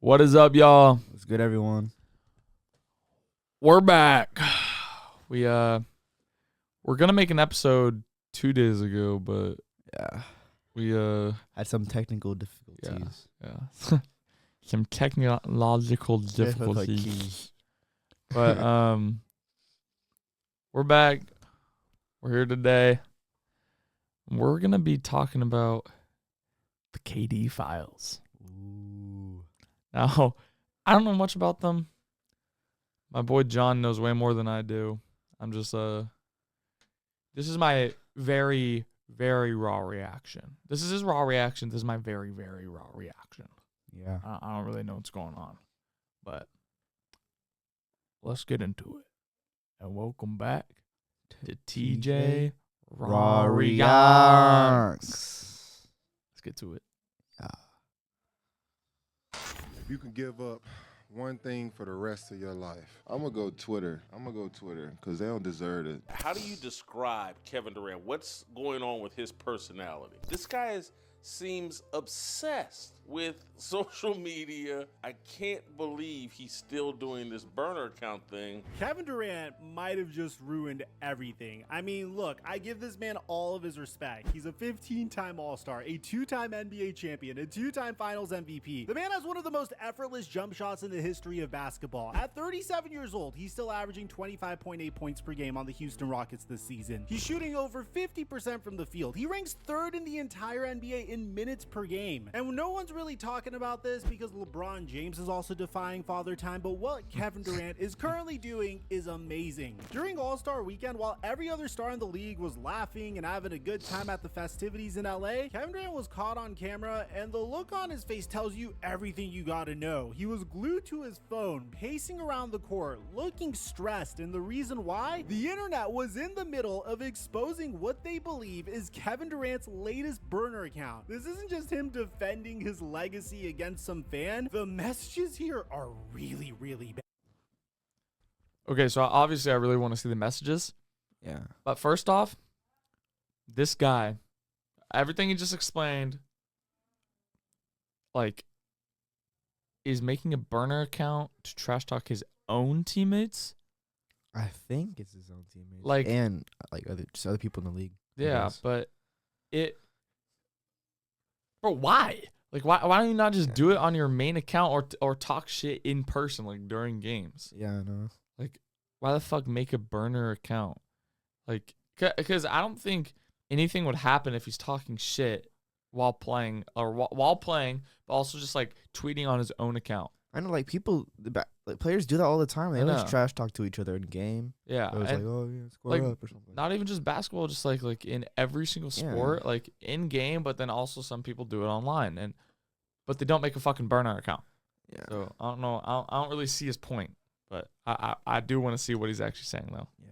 What is up, y'all? What's good, everyone? We're back. We're gonna make an episode 2 days ago, but Yeah, we had some technical difficulties. yeah. Some technological difficulties. But we're back. We're here today. We're gonna be talking about the KD files. Ooh. Now, I don't know much about them. My boy John knows way more than I do. I'm just this is my very, very raw reaction. This is his raw reaction. This is my very, very raw reaction. Yeah. I don't really know what's going on. But let's get into it. And welcome back to TJRawReacts. Let's get to it. If you could give up one thing for the rest of your life, I'm going to go Twitter. Because they don't deserve it. How do you describe Kevin Durant? What's going on with his personality? This guy seems obsessed with social media. I can't believe he's still doing this burner account thing. Kevin Durant might have just ruined everything. I mean, look, I give this man all of his respect. He's a 15-time All-Star, a 2-time NBA champion, a 2-time Finals MVP. The man has one of the most effortless jump shots in the history of basketball. At 37 years old, he's still averaging 25.8 points per game on the Houston Rockets this season. He's shooting over 50% from the field. He ranks third in the entire NBA in minutes per game. And no one's really talking about this because LeBron James is also defying father time, but what Kevin Durant is currently doing is amazing. During All-Star Weekend, while every other star in the league was laughing and having a good time at the festivities in LA, Kevin Durant was caught on camera, and the look on his face tells you everything you gotta know. He was glued to his phone, pacing around the court, looking stressed, and the reason why? The internet was in the middle of exposing what they believe is Kevin Durant's latest burner account. This isn't just him defending his legacy against some fan. The messages here are really, really bad. Okay, so obviously I really want to see the messages. Yeah. But first off, this guy, everything he just explained, like, is making a burner account to trash talk his own teammates. I think it's his own teammates. Like- and just other people in the league. I Yeah, guess. but bro, why? Like, why don't you not just do it on your main account or talk shit in person, like, during games? Yeah, I know. Like, why the fuck make a burner account? Like, because I don't think anything would happen if he's talking shit while playing, or while playing, but also just, like, tweeting on his own account. I know, like, people, like, players do that all the time. They I always know. trash talk to each other in game. Yeah. So it's and like, oh, yeah, score like, up or something. not even just basketball, just like in every single Yeah. sport, like in game, but then also some people do it online, but they don't make a fucking burner account. Yeah. So I don't know. I don't really see his point, but I do want to see what he's actually saying though. Yeah.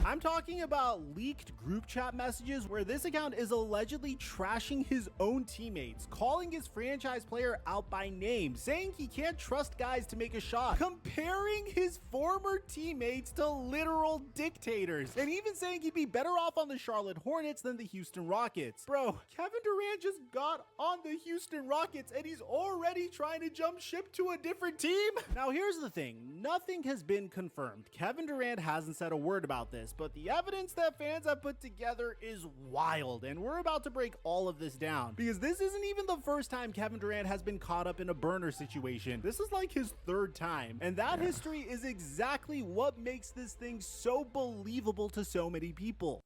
I'm talking about leaked group chat messages where this account is allegedly trashing his own teammates, calling his franchise player out by name, saying he can't trust guys to make a shot, comparing his former teammates to literal dictators, and even saying he'd be better off on the Charlotte Hornets than the Houston Rockets. Bro, Kevin Durant just got on the Houston Rockets and he's already trying to jump ship to a different team. Now here's the thing, nothing has been confirmed. Kevin Durant hasn't said a word about this, but the evidence that fans have put together is wild, and we're about to break all of this down because this isn't even the first time Kevin Durant has been caught up in a burner situation. This is like his third time, and that history is exactly what makes this thing so believable to so many people.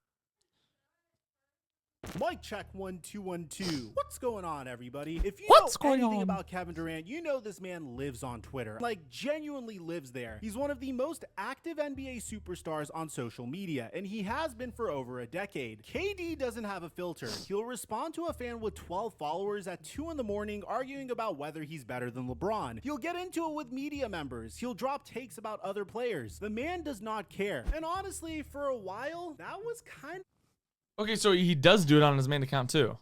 Mic check 1 2 1 2. What's going on, everybody? If you What's know going anything on? about Kevin Durant, you know this man lives on Twitter. Like, genuinely lives there. He's one of the most active NBA superstars on social media, and he has been for over a decade. KD doesn't have a filter. He'll respond to a fan with 12 followers at 2 in the morning arguing about whether he's better than LeBron. He'll get into it with media members. He'll drop takes about other players. The man does not care. And honestly, for a while, that was kind of Okay, so he does do it on his main account too.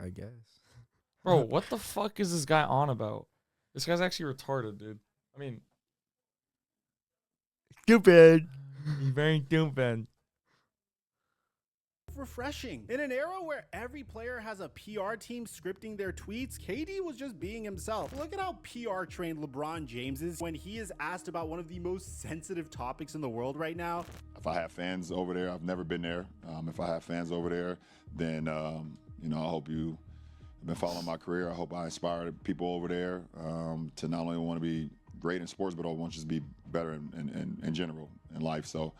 I guess. Bro, what the fuck is this guy on about? This guy's actually retarded, dude. I mean, Stupid. he's very stupid. refreshing. In an era where every player has a PR team scripting their tweets, KD was just being himself. Look at how PR trained LeBron James is when he is asked about one of the most sensitive topics in the world right now. If I have fans over there, I've never been there. If I have fans over there, then I hope you have been following my career. I hope I inspire people over there to not only want to be great in sports, but I want you to be better in general in life. So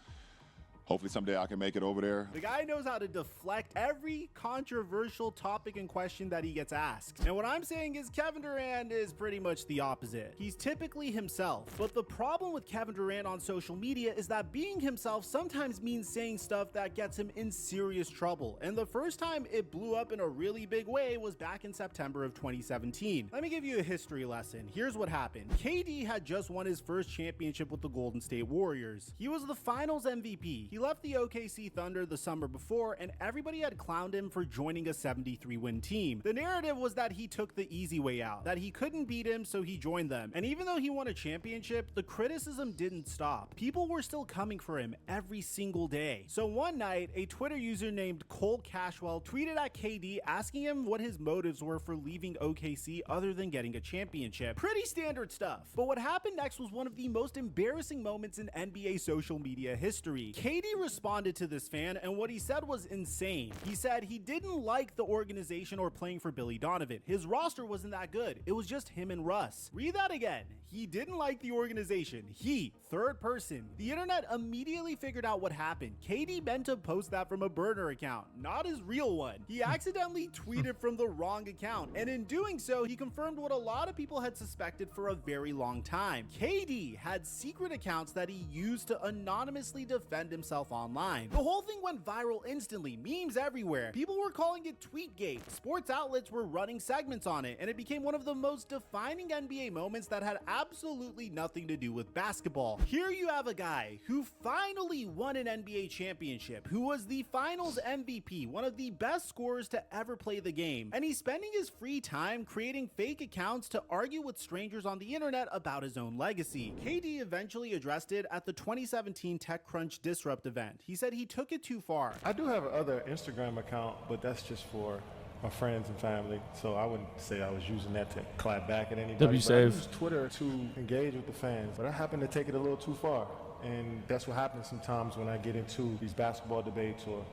hopefully someday I can make it over there. The guy knows how to deflect every controversial topic and question that he gets asked. And what I'm saying is Kevin Durant is pretty much the opposite. He's typically himself. But the problem with Kevin Durant on social media is that being himself sometimes means saying stuff that gets him in serious trouble. And the first time it blew up in a really big way was back in September of 2017. Let me give you a history lesson. Here's what happened. KD had just won his first championship with the Golden State Warriors. He was the finals MVP. He left the OKC Thunder the summer before, and everybody had clowned him for joining a 73-win team. The narrative was that he took the easy way out, that he couldn't beat him, so he joined them. And even though he won a championship, the criticism didn't stop. People were still coming for him every single day. So one night, a Twitter user named Cole Cashwell tweeted at KD asking him what his motives were for leaving OKC other than getting a championship. Pretty standard stuff. But what happened next was one of the most embarrassing moments in NBA social media history. KD responded to this fan, and what he said was insane. He said he didn't like the organization or playing for Billy Donovan. His roster wasn't that good. It was just him and Russ. Read that again. He didn't like the organization. He, third person. The internet immediately figured out what happened. KD meant to post that from a burner account, not his real one. He accidentally tweeted from the wrong account, and in doing so, he confirmed what a lot of people had suspected for a very long time. KD had secret accounts that he used to anonymously defend himself online. The whole thing went viral instantly, memes everywhere. People were calling it Tweetgate. Sports outlets were running segments on it, and it became one of the most defining NBA moments that had absolutely nothing to do with basketball. Here you have a guy who finally won an NBA championship, who was the finals MVP, one of the best scorers to ever play the game, and he's spending his free time creating fake accounts to argue with strangers on the internet about his own legacy. KD eventually addressed it at the 2017 TechCrunch Disrupt event. He said he took it too far. I do have another Instagram account, but that's just for my friends and family, so I wouldn't say I was using that to clap back at anybody. W but save. I use Twitter to engage with the fans, but I happen to take it a little too far. And that's what happens sometimes when I get into these basketball debates, or,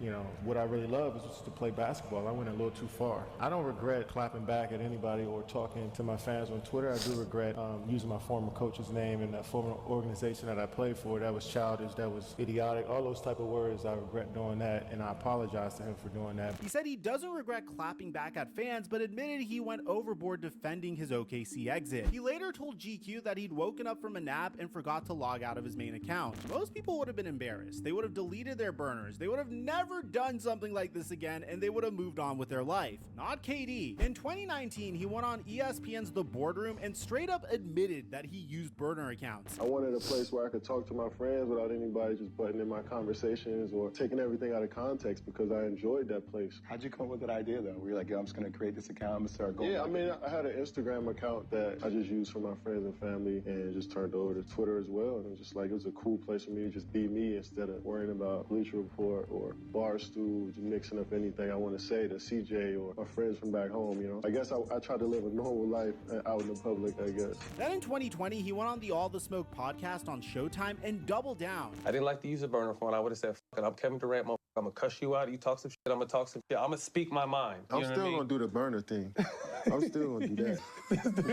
what I really love is just to play basketball. I went a little too far. I don't regret clapping back at anybody or talking to my fans on Twitter. I do regret using my former coach's name and that former organization that I played for. That was childish, that was idiotic, all those type of words. I regret doing that, and I apologize to him for doing that. He said he doesn't regret clapping back at fans, but admitted he went overboard defending his OKC exit. He later told GQ that he'd woken up from a nap and forgot to log out of his main account. Most people would have been embarrassed. They would have deleted their burners. They would have never done something like this again, and they would have moved on with their life. Not KD. In 2019, he went on ESPN's The Boardroom and straight up admitted that he used burner accounts. I wanted a place where I could talk to my friends without anybody just butting in my conversations or taking everything out of context, because I enjoyed that place. How'd you come up with that idea, though? Were you like, yo, I'm just going to create this account, I'm going to start going? Yeah, I mean, I had an Instagram account that I just used for my friends and family, and just turned over to Twitter as well. And it was just like, it was a cool place for me to just be me instead of worrying about Bleacher Report or Barstool, just mixing up anything I want to say to CJ or my friends from back home, I guess I tried to live a normal life out in the public, I guess. Then in 2020, he went on the All the Smoke podcast on Showtime and doubled down. I didn't like to use a burner phone. I would have said, fuck it, I'm Kevin Durant, I'm gonna cuss you out. You talk some shit, I'm gonna talk some shit. I'm gonna speak my mind. I'm still gonna do the burner thing. I'm still gonna do that.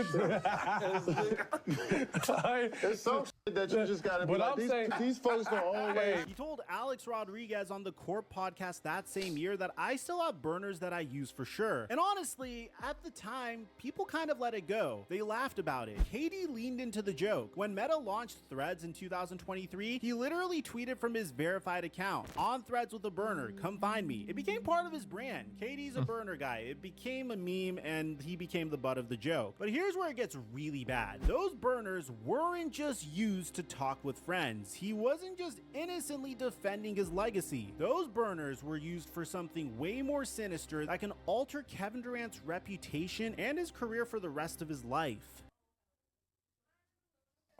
It's some shit that you just gotta be like, these folks don't always. He told Alex Rodriguez on the Corp podcast that same year that I still have burners that I use for sure. And honestly, at the time, people kind of let it go. They laughed about it. KD leaned into the joke. When Meta launched Threads in 2023, he literally tweeted from his verified account, "On Threads with a burner, come find me." It became part of his brand. KD's a burner guy. It became a meme, and he became the butt of the joke. But here's where it gets really bad. Those burners weren't just used to talk with friends. He wasn't just innocently defending his legacy. Those burners were used for something way more sinister that can alter Kevin Durant's reputation and his career for the rest of his life.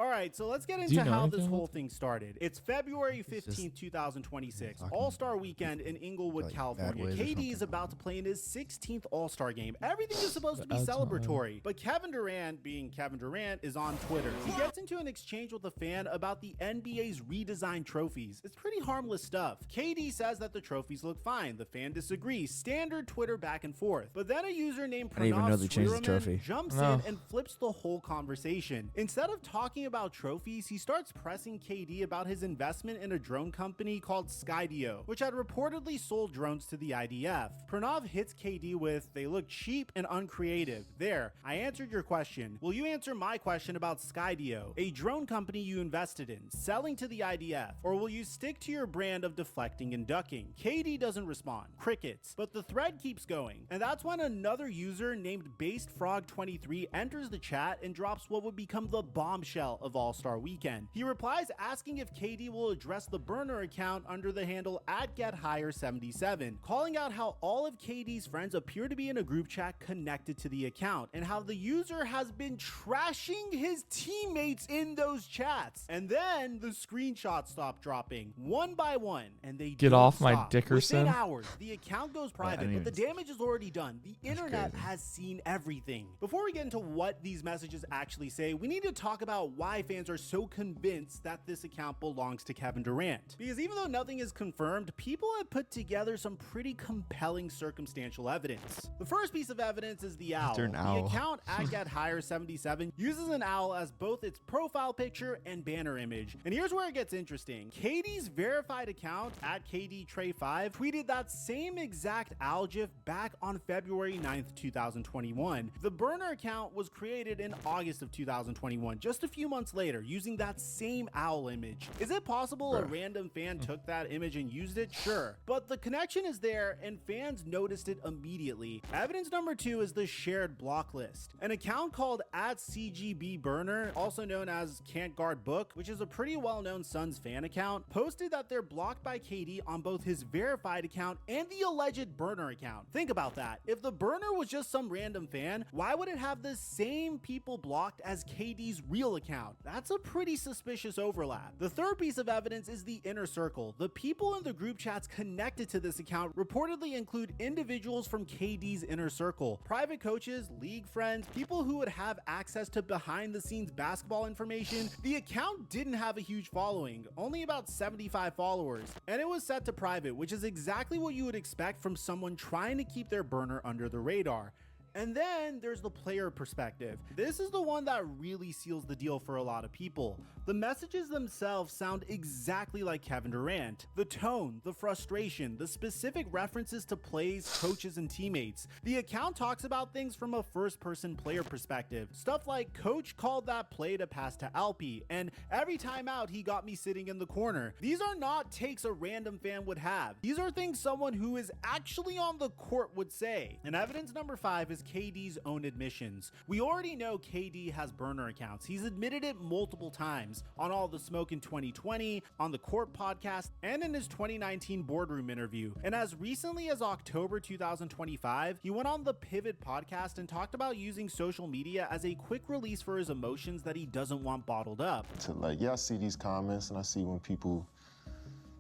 All right, so let's get you into know how anything this about whole thing started. It's February 15th, 2026, All-Star Weekend in Inglewood, like, California. bad ways or KD is something. about to play in his 16th All-Star game. Everything is supposed to be That's not right. celebratory, but Kevin Durant, being Kevin Durant, is on Twitter. He gets into an exchange with a fan about the NBA's redesigned trophies. It's pretty harmless stuff. KD says that the trophies look fine. The fan disagrees. Standard Twitter back and forth. But then a user named I didn't even know Pranav they changed the Swearman trophy. jumps No. in and flips the whole conversation. Instead of talking about trophies, he starts pressing KD about his investment in a drone company called Skydio, which had reportedly sold drones to the IDF. Pranav hits KD with, "They look cheap and uncreative." There, I answered your question. Will you answer my question about Skydio, a drone company you invested in, selling to the IDF? Or will you stick to your brand of deflecting and ducking? KD doesn't respond. Crickets. But the thread keeps going. And that's when another user named BasedFrog23 enters the chat and drops what would become the bombshell of All-Star Weekend. He replies asking if KD will address the burner account under the handle @GetHigher77, calling out how all of KD's friends appear to be in a group chat connected to the account, and how the user has been trashing his teammates in those chats. And then the screenshots stop dropping one by one, and they Get don't off my stop. Dickerson. Within hours, the account goes private, didn't but the even- damage is already done. The internet crazy. has seen everything. Before we get into what these messages actually say, we need to talk about why fans are so convinced that this account belongs to Kevin Durant. Because even though nothing is confirmed, people have put together some pretty compelling circumstantial evidence. The first piece of evidence is the owl. After an The owl. account @GetHigher77 uses an owl as both its profile picture and banner image. And here's where it gets interesting. KD's verified account @KDTray5 tweeted that same exact owl gif back on February 9th, 2021. The burner account was created in August of 2021, just a few months later, using that same owl image. Is it possible a random fan took that image and used it? Sure. But the connection is there, and fans noticed it immediately. Evidence number 2 is the shared block list. An account called @CGBBurner, also known as Can't Guard Book, which is a pretty well-known Suns fan account, posted that they're blocked by KD on both his verified account and the alleged burner account. Think about that. If the burner was just some random fan, why would it have the same people blocked as KD's real account? That's a pretty suspicious overlap. The third piece of evidence is the inner circle. The people in the group chats connected to this account reportedly include individuals from KD's inner circle, private coaches, league friends, people who would have access to behind the scenes basketball information. The account didn't have a huge following, only about 75 followers, and it was set to private, which is exactly what you would expect from someone trying to keep their burner under the radar. And then there's the player perspective. This is the one that really seals the deal for a lot of people. The messages themselves sound exactly like Kevin Durant. The tone, the frustration, the specific references to plays, coaches, and teammates. The account talks about things from a first-person player perspective. Stuff like, "Coach called that play to pass to Alpi," and "Every time out, he got me sitting in the corner." These are not takes a random fan would have. These are things someone who is actually on the court would say. And evidence number 5 is KD's own admissions. We already know KD has burner accounts. He's admitted it multiple times on All the Smoke in 2020, on the Court podcast, and in his 2019 boardroom interview. And as recently as October 2025, he went on the Pivot podcast and talked about using social media as a quick release for his emotions that he doesn't want bottled up. I see these comments and I see when people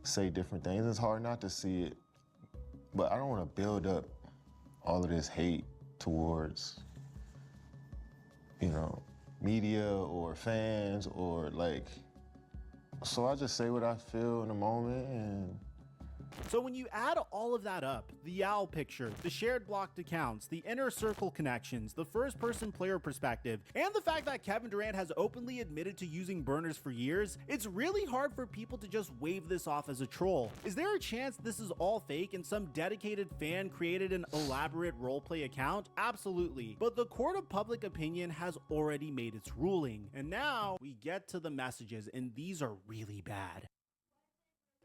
say different things. It's hard not to see it, but I don't want to build up all of this hate towards, media or fans or so I just say what I feel in the moment. And so when you add all of that up, the owl picture, the shared blocked accounts, the inner circle connections, the first-person player perspective, and the fact that Kevin Durant has openly admitted to using burners for years, it's really hard for people to just wave this off as a troll. Is there a chance this is all fake and some dedicated fan created an elaborate roleplay account? Absolutely. But the court of public opinion has already made its ruling. And now we get to the messages, and these are really bad.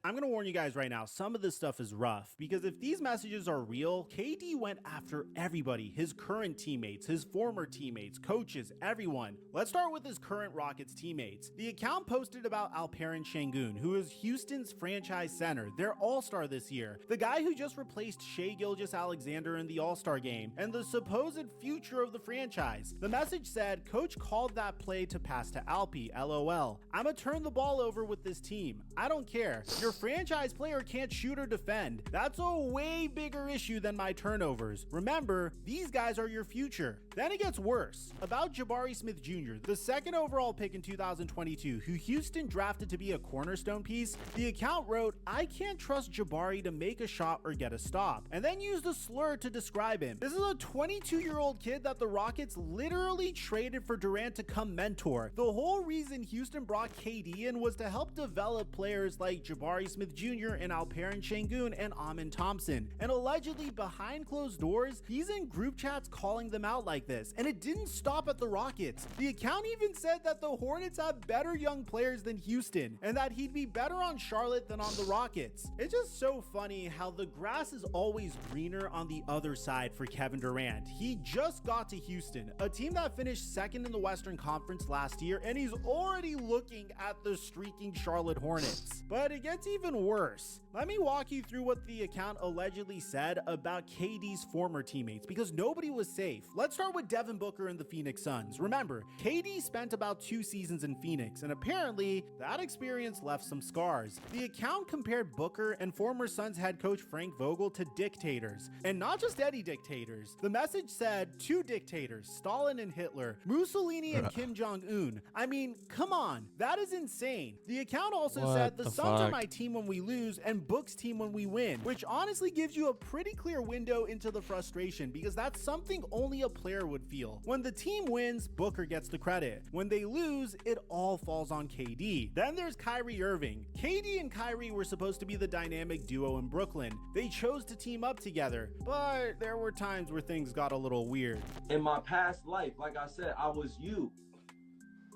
I'm gonna warn you guys right now, some of this stuff is rough, because if these messages are real, KD went after everybody, his current teammates, his former teammates, coaches, everyone. Let's start with his current Rockets teammates. The account posted about Alperen Şengün, who is Houston's franchise center, their all-star this year, the guy who just replaced Shai Gilgeous-Alexander in the All-Star game, and the supposed future of the franchise. The message said, "Coach called that play to pass to Alpi, LOL. I'ma turn the ball over with this team. I don't care. Your franchise player can't shoot or defend. That's a way bigger issue than my turnovers. Remember, these guys are your future." Then it gets worse. About Jabari Smith Jr., the second overall pick in 2022, who Houston drafted to be a cornerstone piece, the account wrote, "I can't trust Jabari to make a shot or get a stop," and then used a slur to describe him. This is a 22-year-old kid that the Rockets literally traded for Durant to come mentor. The whole reason Houston brought KD in was to help develop players like Jabari Smith Jr. and Alperen Şengün and Amen Thompson. And allegedly behind closed doors, he's in group chats calling them out like this. And it didn't stop at the Rockets. The account even said that the Hornets have better young players than Houston, and that he'd be better on Charlotte than on the Rockets. It's just so funny how the grass is always greener on the other side for Kevin Durant. He just got to Houston, a team that finished second in the Western Conference last year, and he's already looking at the streaking Charlotte Hornets. But it gets even worse. Let me walk you through what the account allegedly said about KD's former teammates, because nobody was safe. Let's start with Devin Booker and the Phoenix Suns. Remember, KD spent about 2 seasons in Phoenix, and apparently that experience left some scars. The account compared Booker and former Suns head coach Frank Vogel to dictators, and not just any dictators. The message said 2 dictators, Stalin and Hitler, Mussolini and Kim Jong-un. I mean, come on, that is insane. The account also said the Suns are my team when we lose and Book's team when we win, which honestly gives you a pretty clear window into the frustration, because that's something only a player would feel. When the team wins, Booker gets the credit. When they lose, it all falls on KD. Then there's Kyrie Irving. KD and Kyrie were supposed to be the dynamic duo in Brooklyn. They chose to team up together, but there were times where things got a little weird. In my past life, like I said, I was you.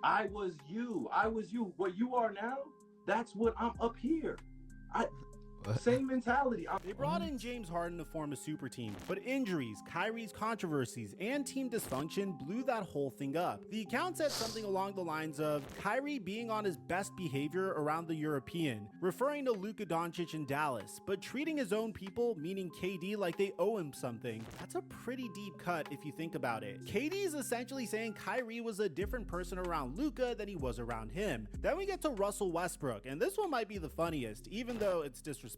I was you. I was you. What you are now, that's what I'm up here. Same mentality. They brought in James Harden to form a super team, but injuries, Kyrie's controversies, and team dysfunction blew that whole thing up. The account said something along the lines of Kyrie being on his best behavior around the European, referring to Luka Doncic in Dallas, but treating his own people, meaning KD, like they owe him something. That's a pretty deep cut if you think about it. KD is essentially saying Kyrie was a different person around Luka than he was around him. Then we get to Russell Westbrook, and this one might be the funniest, even though it's disrespectful.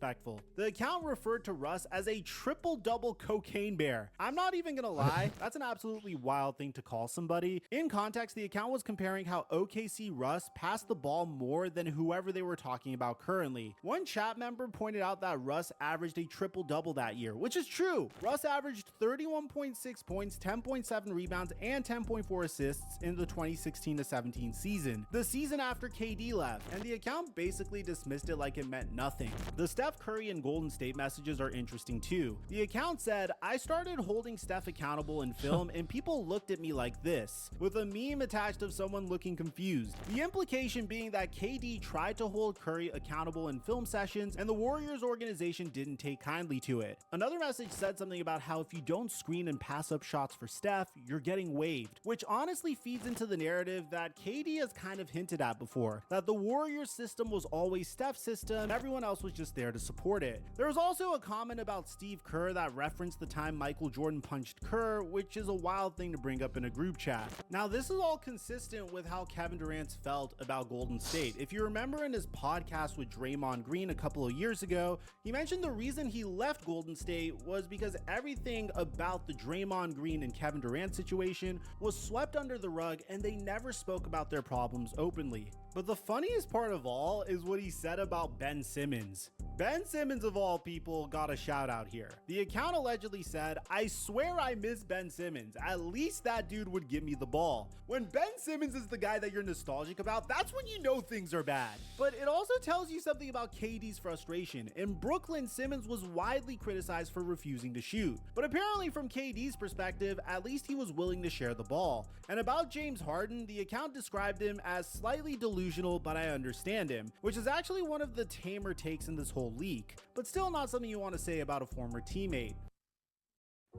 The account referred to Russ as a triple-double cocaine bear. I'm not even gonna lie, that's an absolutely wild thing to call somebody. In context, the account was comparing how OKC Russ passed the ball more than whoever they were talking about currently. One chat member pointed out that Russ averaged a triple-double that year, which is true. Russ averaged 31.6 points, 10.7 rebounds, and 10.4 assists in the 2016-17 season, the season after KD left, and the account basically dismissed it like it meant nothing. The Steph Curry and Golden State messages are interesting too. The account said, "I started holding Steph accountable in film and people looked at me like this," with a meme attached of someone looking confused. The implication being that KD tried to hold Curry accountable in film sessions and the Warriors organization didn't take kindly to it. Another message said something about how if you don't screen and pass up shots for Steph, you're getting waived, which honestly feeds into the narrative that KD has kind of hinted at before, that the Warriors system was always Steph's system, everyone else was just there to support it. There was also a comment about Steve Kerr that referenced the time Michael Jordan punched Kerr, which is a wild thing to bring up in a group chat. Now, this is all consistent with how Kevin Durant felt about Golden State. If you remember in his podcast with Draymond Green a couple of years ago, he mentioned the reason he left Golden State was because everything about the Draymond Green and Kevin Durant situation was swept under the rug and they never spoke about their problems openly. But the funniest part of all is what he said about Ben Simmons. Ben Simmons, of all people, got a shout out here. The account allegedly said, "I swear I miss Ben Simmons. At least that dude would give me the ball." When Ben Simmons is the guy that you're nostalgic about, that's when you know things are bad. But it also tells you something about KD's frustration. In Brooklyn, Simmons was widely criticized for refusing to shoot. But apparently from KD's perspective, at least he was willing to share the ball. And about James Harden, the account described him as slightly delusional, but I understand him, which is actually one of the tamer takes in this whole leak, but still not something you want to say about a former teammate.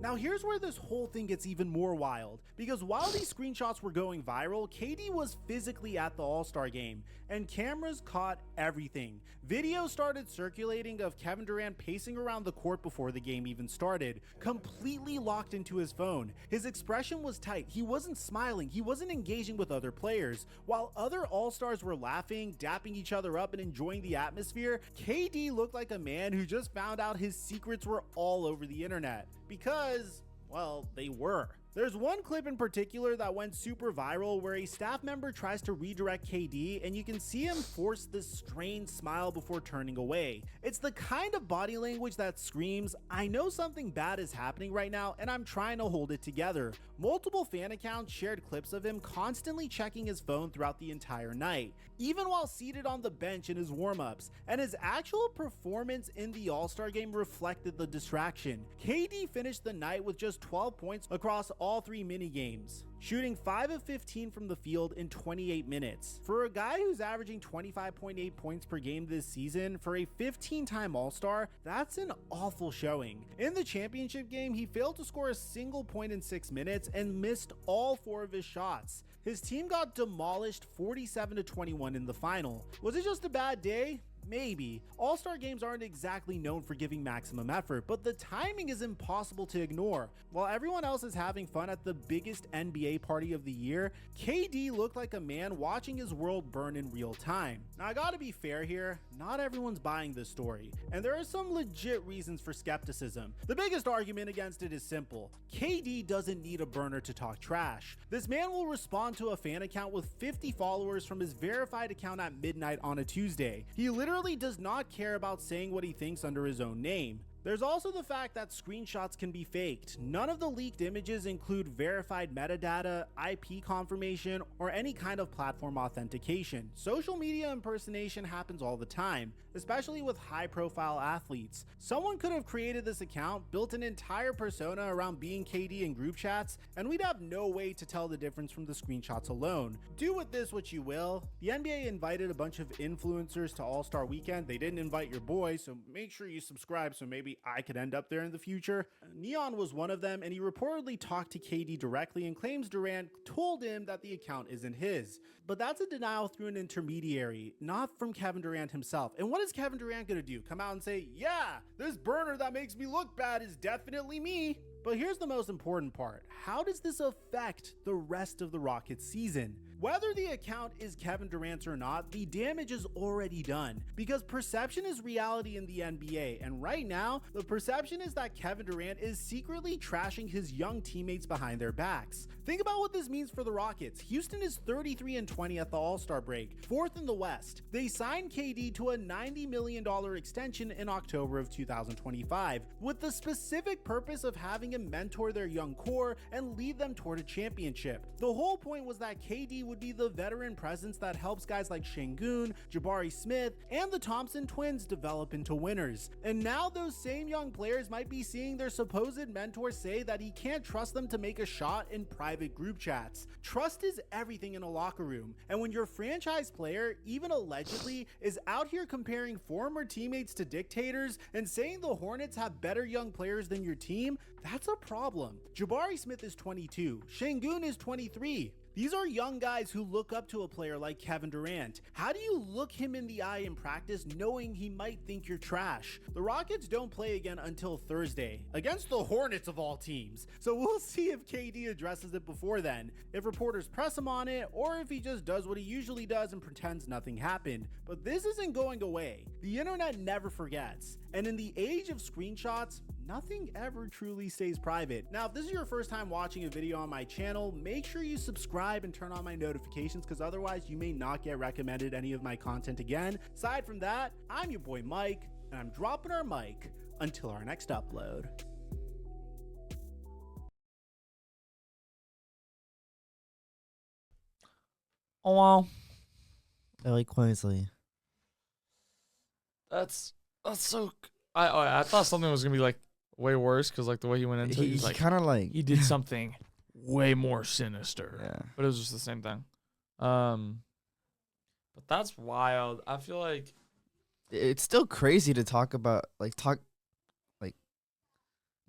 Now here's where this whole thing gets even more wild, because while these screenshots were going viral, KD was physically at the All-Star game, and cameras caught everything. Videos started circulating of Kevin Durant pacing around the court before the game even started, completely locked into his phone. His expression was tight, he wasn't smiling, he wasn't engaging with other players. While other All-Stars were laughing, dapping each other up, and enjoying the atmosphere, KD looked like a man who just found out his secrets were all over the internet. Because, well, they were. There's one clip in particular that went super viral where a staff member tries to redirect KD and you can see him force this strained smile before turning away. It's the kind of body language that screams, "I know something bad is happening right now and I'm trying to hold it together." Multiple fan accounts shared clips of him constantly checking his phone throughout the entire night, even while seated on the bench in his warm-ups, and his actual performance in the All-Star game reflected the distraction. KD finished the night with just 12 points across all 3 mini games, shooting 5 of 15 from the field in 28 minutes. For a guy who's averaging 25.8 points per game this season, for a 15-time All-Star, that's an awful showing. In the championship game, he failed to score a single point in 6 minutes and missed all 4 of his shots. His team got demolished 47-21 in the final. Was it just a bad day? Maybe. All-Star games aren't exactly known for giving maximum effort, but the timing is impossible to ignore. While everyone else is having fun at the biggest NBA party of the year, KD looked like a man watching his world burn in real time. Now I gotta be fair here, not everyone's buying this story, and there are some legit reasons for skepticism. The biggest argument against it is simple. KD doesn't need a burner to talk trash. This man will respond to a fan account with 50 followers from his verified account at midnight on a Tuesday. He literally does not care about saying what he thinks under his own name. There's also the fact that screenshots can be faked. None of the leaked images include verified metadata, IP confirmation, or any kind of platform authentication. Social media impersonation happens all the time, especially with high-profile athletes. Someone could have created this account, built an entire persona around being KD in group chats, and we'd have no way to tell the difference from the screenshots alone. Do with this what you will. The NBA invited a bunch of influencers to All-Star Weekend. They didn't invite your boy, so make sure you subscribe so maybe I could end up there in the future. Neon was one of them, and he reportedly talked to KD directly and claims Durant told him that the account isn't his. But that's a denial through an intermediary, not from Kevin Durant himself. And what is Kevin Durant gonna do? Come out and say, "Yeah, this burner that makes me look bad is definitely me"? But here's the most important part. How does this affect the rest of the Rockets season? Whether the account is Kevin Durant's or not, the damage is already done, because perception is reality in the NBA, and right now, the perception is that Kevin Durant is secretly trashing his young teammates behind their backs. Think about what this means for the Rockets. Houston is 33-20 at the All-Star break, 4th in the West. They signed KD to a $90 million extension in October of 2025, with the specific purpose of having him mentor their young core and lead them toward a championship. The whole point was that KD would be the veteran presence that helps guys like Şengün, Jabari Smith, and the Thompson twins develop into winners. And now those same young players might be seeing their supposed mentor say that he can't trust them to make a shot in private group chats. Trust is everything in a locker room, and when your franchise player, even allegedly, is out here comparing former teammates to dictators and saying the Hornets have better young players than your team, that's a problem. Jabari Smith is 22, Şengün is 23. These are young guys who look up to a player like Kevin Durant. How do you look him in the eye in practice knowing he might think you're trash? The Rockets don't play again until Thursday, against the Hornets of all teams. So we'll see if KD addresses it before then, if reporters press him on it, or if he just does what he usually does and pretends nothing happened. But this isn't going away. The internet never forgets. And in the age of screenshots, nothing ever truly stays private. Now, if this is your first time watching a video on my channel, make sure you subscribe and turn on my notifications, because otherwise you may not get recommended any of my content again. Aside from that, I'm your boy Mike, and I'm dropping our mic until our next upload. Oh wow, Likewise. that's so. I thought something was gonna be like way worse because like the way he went into it, He he's like kind of like he did something way more sinister. Yeah. But it was just the same thing. But that's wild. I feel like It's still crazy to talk about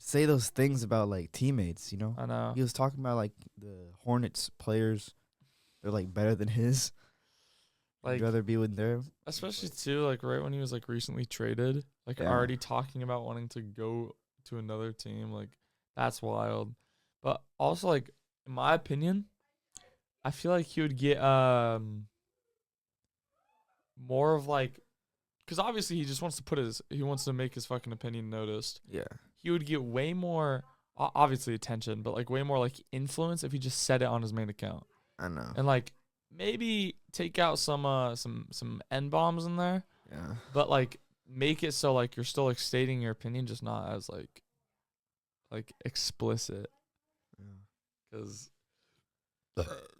say those things about like teammates, you know? I know. He was talking about like the Hornets players, they're like better than his. Like, I'd rather be with them. especially too, like right when he was like recently traded, like Yeah. already talking about wanting to go to another team, like that's wild. But also, like in my opinion, I feel like he would get more of like, because obviously he just wants to he wants to make his fucking opinion noticed. Yeah. He would get way more, obviously attention, but like way more like influence if he just said it on his main account. I know. And like maybe take out some N bombs in there. Yeah. But like make it so like you're still like stating your opinion, just not as like explicit. Because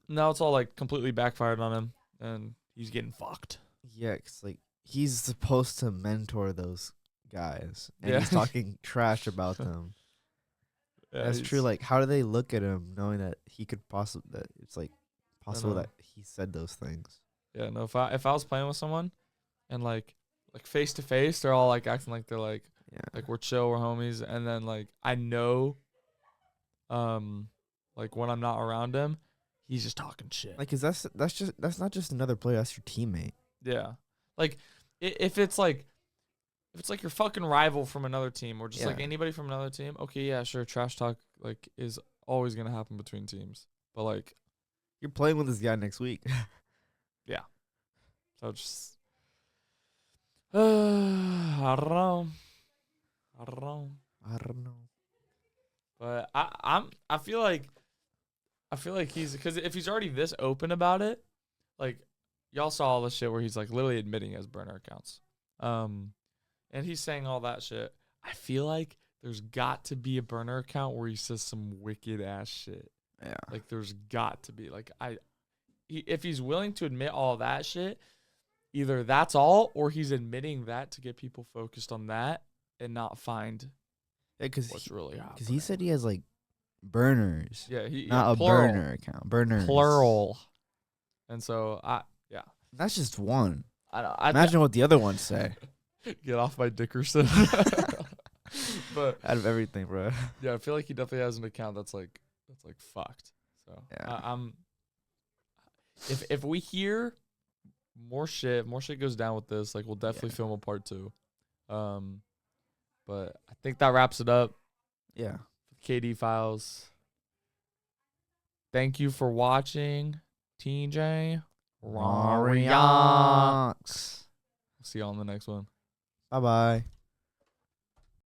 now it's all like completely backfired on him, and he's getting fucked. Yeah, 'cause like he's supposed to mentor those guys, and Yeah. he's talking trash about them. Yeah, That's true. he's- Like, how do they look at him knowing that he could possibly that it's like possible know. that he said those things? Yeah, no. If I was playing with someone, and like face to face, they're all like acting like they're like we're chill, we're homies, and then like I know, like when I'm not around him, he's just talking shit. Like, 'cause that's not just another player. That's your teammate. Yeah, like if it's like your fucking rival from another team, or just like Yeah. anybody from another team, okay, yeah, sure, trash talk like is always gonna happen between teams, but like You're playing with this guy next week. yeah, so just I don't know, I don't know, but I feel like he's, because if he's already this open about it, like y'all saw all the shit where he's like literally admitting he has burner accounts, and he's saying all that shit. I feel like there's got to be a burner account where he says some wicked ass shit. Yeah. Like there's got to be, like if he's willing to admit all that shit, either that's all or he's admitting that to get people focused on that and not find what's really happening. Because he said he has like burners. Yeah, not a plural. burner account. Burners. Plural. And so That's just one. I know. Imagine what the other ones say. Get off my Dickerson. But Out of everything, bro. yeah, I feel like he definitely has an account that's like fucked. So Yeah. I'm if we hear more shit goes down with this, like we'll definitely film a part 2. But I think that wraps it up. Yeah. KD Files. Thank you for watching, TJRawReacts. Reacts. See you on the next one. Bye-bye.